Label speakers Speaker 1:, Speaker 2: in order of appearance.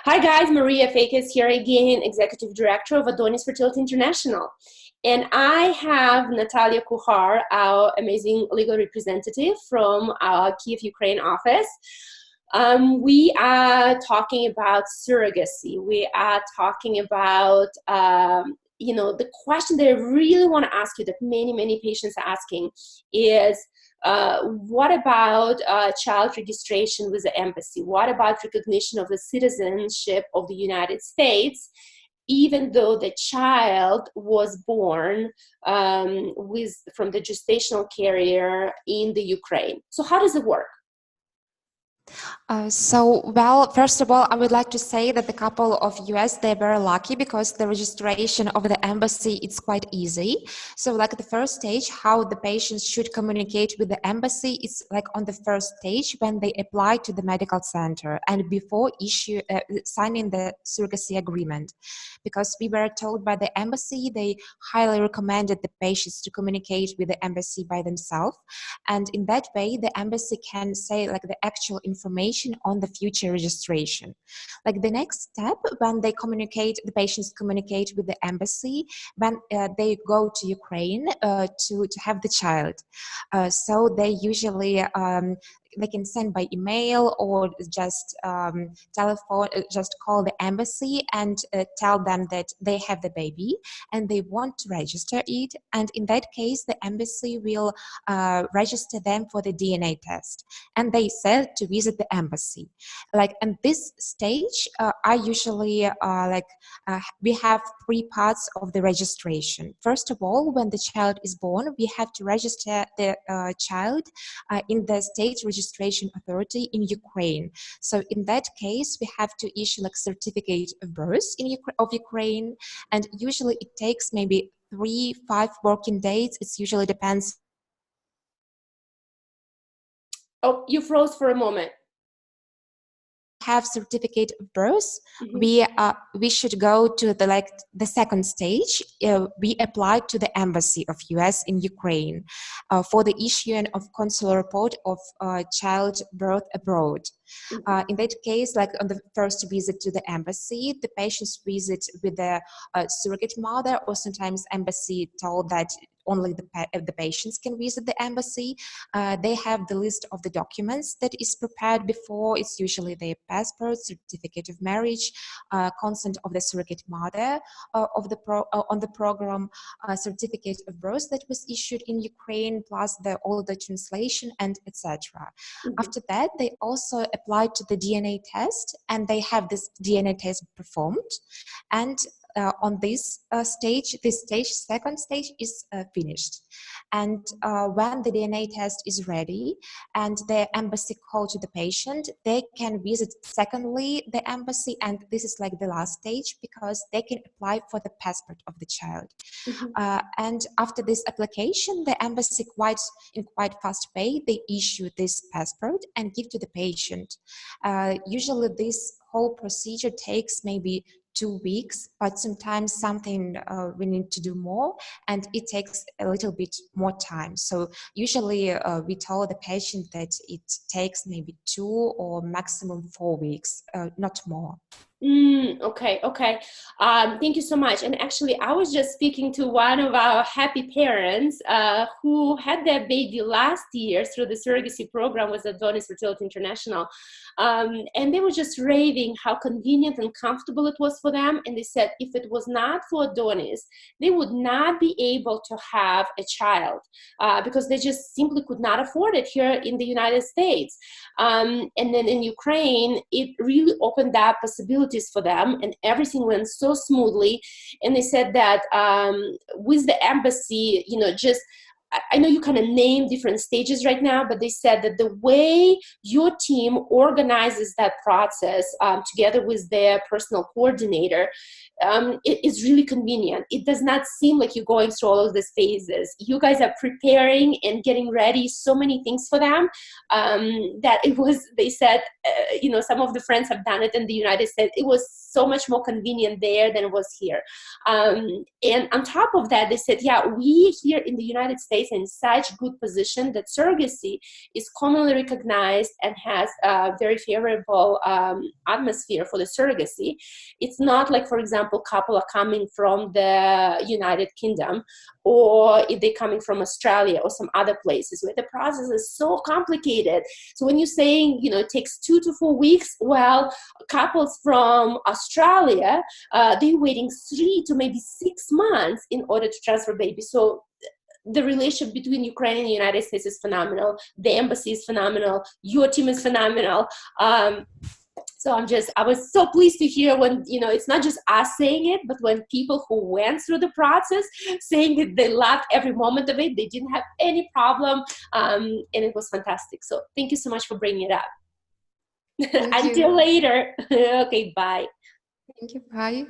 Speaker 1: Hi guys, Maria Fakis here again, Executive Director of Adonis Fertility International. And I have Natalia Kuhar, our amazing legal representative from our Kiev, Ukraine office. We are talking about surrogacy. We are talking about, the question that I really want to ask you that many patients are asking is, what about child registration with the embassy? What about recognition of the citizenship of the United States, even though the child was born from the gestational carrier in the Ukraine? So how does it work?
Speaker 2: Well, first of all, I would like to say that the couple of US, they're very lucky because the registration of the embassy, it's quite easy. So like the first stage, how the patients should communicate with the embassy, it's like on the first stage when they apply to the medical center and before signing the surrogacy agreement. Because we were told by the embassy, they highly recommended the patients to communicate with the embassy by themselves. And in that way, the embassy can say like the actual information on the future registration. Like the next step, when the patients communicate with the embassy, when they go to Ukraine to have the child. So they usually they can send by email or just telephone, just call the embassy and tell them that they have the baby and they want to register it. And in that case, the embassy will register them for the DNA test. And they said to visit the embassy. Like in this stage, I usually we have three parts of the registration. First of all, when the child is born, we have to register the child in the state registration authority in Ukraine. So in that case, we have to issue like certificate of birth of Ukraine, and usually it takes maybe 3-5 working days. It usually depends.
Speaker 1: Oh, you froze for a moment.
Speaker 2: Have certificate of birth, we should go to the second stage. We apply to the embassy of US in Ukraine for the issuing of consular report of child birth abroad. In that case, like on the first visit to the embassy, the patients visit with the surrogate mother, or sometimes embassy told that only the patients can visit the embassy. They have the list of the documents that is prepared before. It's usually their passport, certificate of marriage, consent of the surrogate mother on the program, certificate of birth that was issued in Ukraine, plus all the translation and etc. After that, they also apply to the DNA test, and they have this DNA test performed. And on this second stage is finished. And when the DNA test is ready and the embassy call to the patient, they can visit secondly the embassy, and this is like the last stage because they can apply for the passport of the child. And after this application, the embassy in quite fast way, they issue this passport and give to the patient. Usually this whole procedure takes maybe 2 weeks, but sometimes something we need to do more, and it takes a little bit more time. So usually we tell the patient that it takes maybe 2 or maximum 4 weeks, not more.
Speaker 1: Okay. Thank you so much. And actually, I was just speaking to one of our happy parents who had their baby last year through the surrogacy program with Adonis Fertility International. And they were just raving how convenient and comfortable it was for them. And they said if it was not for Adonis, they would not be able to have a child because they just simply could not afford it here in the United States. And then in Ukraine, it really opened up possibilities for them, and everything went so smoothly. And they said that with the embassy, I know you kind of name different stages right now, but they said that the way your team organizes that process together with their personal coordinator, it is really convenient. It does not seem like you're going through all of these phases. You guys are preparing and getting ready so many things for them that they said, some of the friends have done it in the United States. It was so much more convenient there than it was here. And on top of that, they said, yeah, we here in the United States States in such good position that surrogacy is commonly recognized and has a very favorable atmosphere for the surrogacy. It's not like, for example, couple are coming from the United Kingdom, or if they're coming from Australia or some other places where the process is so complicated. So when you're saying, you know, it takes 2 to 4 weeks, well, couples from Australia, they're waiting 3 to maybe 6 months in order to transfer babies. So the relationship between Ukraine and the United States is phenomenal. The embassy is phenomenal. Your team is phenomenal. So I was so pleased to hear when, you know, it's not just us saying it, but when people who went through the process saying that they loved every moment of it, they didn't have any problem, and it was fantastic. So thank you so much for bringing it up.
Speaker 2: Thank
Speaker 1: Until
Speaker 2: you.
Speaker 1: later. Okay, bye.
Speaker 2: Thank you. Bye.